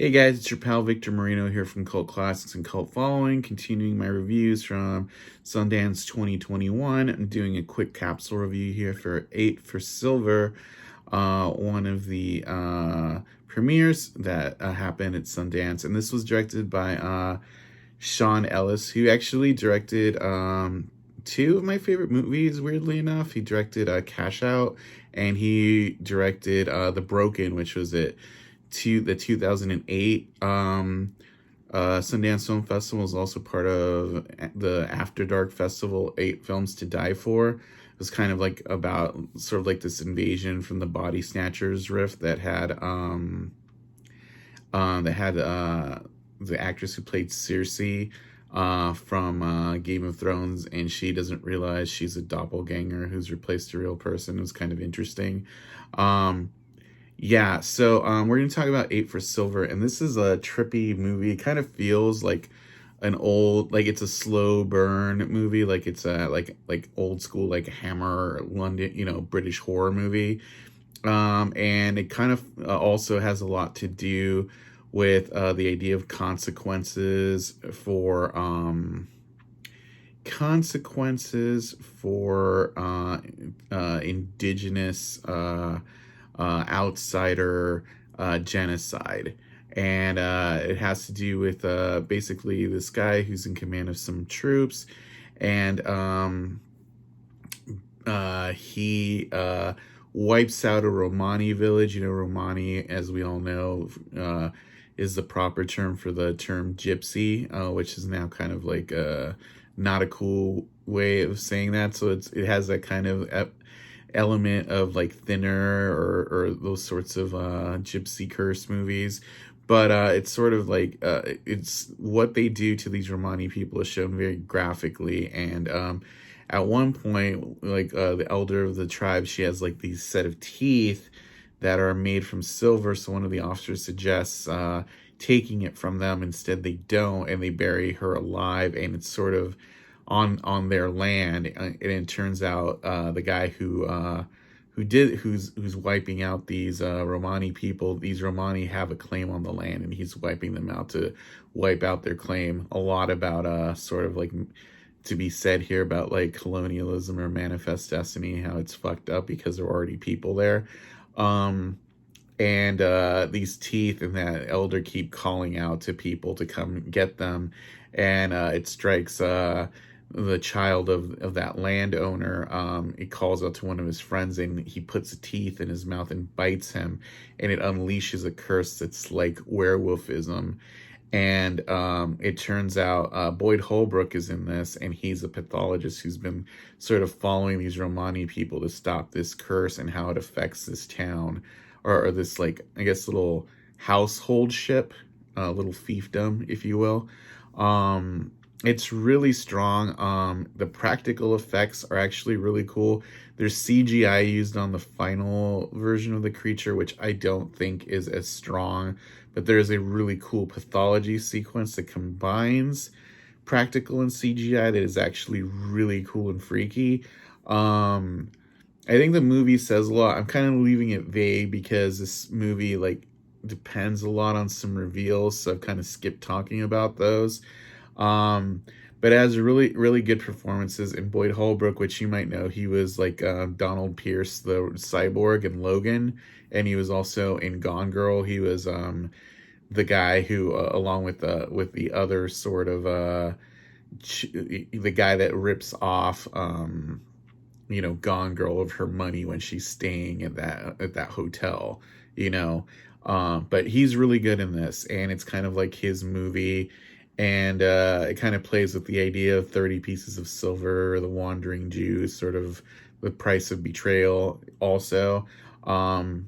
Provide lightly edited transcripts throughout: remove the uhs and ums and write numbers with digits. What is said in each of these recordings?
Hey guys, it's your pal Victor Moreno here from Cult Classics and Cult Following, continuing my reviews from Sundance 2021. I'm doing a quick capsule review here for 8 for Silver, one of the premieres that happened at Sundance. And this was directed by Sean Ellis, who actually directed two of my favorite movies, weirdly enough. He directed Cash Out, and he directed The Broken, which was the 2008 Sundance Film Festival. Is also part of the After Dark Festival, 8 Films to Die For. It was kind of like about sort of like this invasion from the Body Snatchers riff that had the actress who played Cersei from Game of Thrones, and she doesn't realize she's a doppelganger who's replaced a real person. It was kind of interesting. Yeah, so we're going to talk about 8 for Silver, and this is a trippy movie. It kind of feels like an old, like it's a slow burn movie, like it's a like old school, like Hammer London, British horror movie. And it kind of also has a lot to do with the idea of consequences for indigenous outsider genocide. And it has to do with basically this guy who's in command of some troops, and he wipes out a Romani village. Romani, as we all know, is the proper term for the term gypsy, which is now kind of like not a cool way of saying that. So it has that kind of element of like Thinner or those sorts of gypsy curse movies. But it's sort of like it's what they do to these Romani people is shown very graphically. And at one point, like the elder of the tribe, she has like these set of teeth that are made from silver. So one of the officers suggests taking it from them. Instead, they don't, and they bury her alive. And it's sort of on their land, and it turns out the guy who's wiping out these Romani people, these Romani have a claim on the land, and he's wiping them out to wipe out their claim. A lot about sort of like to be said here about like colonialism or manifest destiny, how it's fucked up because there are already people there. And these teeth and that elder keep calling out to people to come get them, and it strikes the child of that landowner. It calls out to one of his friends, and he puts a teeth in his mouth and bites him, and it unleashes a curse that's like werewolfism. And it turns out Boyd Holbrook is in this, and he's a pathologist who's been sort of following these Romani people to stop this curse and how it affects this town, or this, like, I guess, little household ship, little fiefdom, if you will. It's really strong. The practical effects are actually really cool. There's CGI used on the final version of the creature, which I don't think is as strong, but there's a really cool pathology sequence that combines practical and CGI that is actually really cool and freaky. I think the movie says a lot. I'm kind of leaving it vague because this movie like depends a lot on some reveals, so I've kind of skipped talking about those. But it has really, really good performances in Boyd Holbrook, which you might know. He was like Donald Pierce, the cyborg, in Logan, and he was also in Gone Girl. He was the guy who, along with the other sort of the guy that rips off Gone Girl of her money when she's staying at that hotel. But he's really good in this, and it's kind of like his movie. And it kind of plays with the idea of 30 pieces of silver, the wandering Jew, sort of the price of betrayal also, from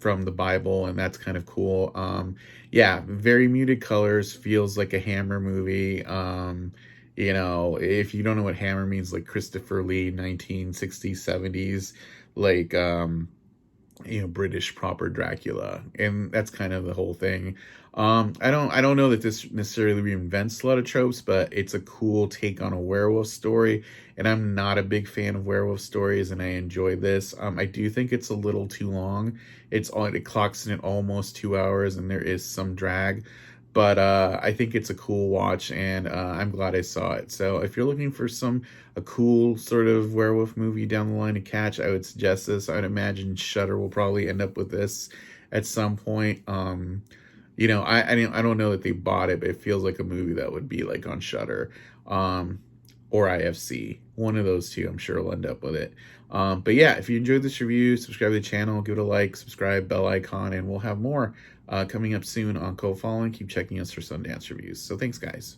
the Bible, and that's kind of cool. Yeah, very muted colors, feels like a Hammer movie. If you don't know what Hammer means, like Christopher Lee, 1960s, 70s, like British proper Dracula, and that's kind of the whole thing. I don't know that this necessarily reinvents a lot of tropes, but it's a cool take on a werewolf story, and I'm not a big fan of werewolf stories, and I enjoy this. I do think it's a little too long. It clocks in at almost 2 hours, and there is some drag, but I think it's a cool watch, and I'm glad I saw it. So if you're looking for a cool sort of werewolf movie down the line to catch, I would suggest this. I'd imagine Shudder will probably end up with this at some point. I don't know that they bought it, but it feels like a movie that would be like on Shudder, or IFC. One of those two, I'm sure, will end up with it. But yeah, if you enjoyed this review, subscribe to the channel, give it a like, subscribe, bell icon, and we'll have more coming up soon on Cult Following. Keep checking us for Sundance reviews. So thanks, guys.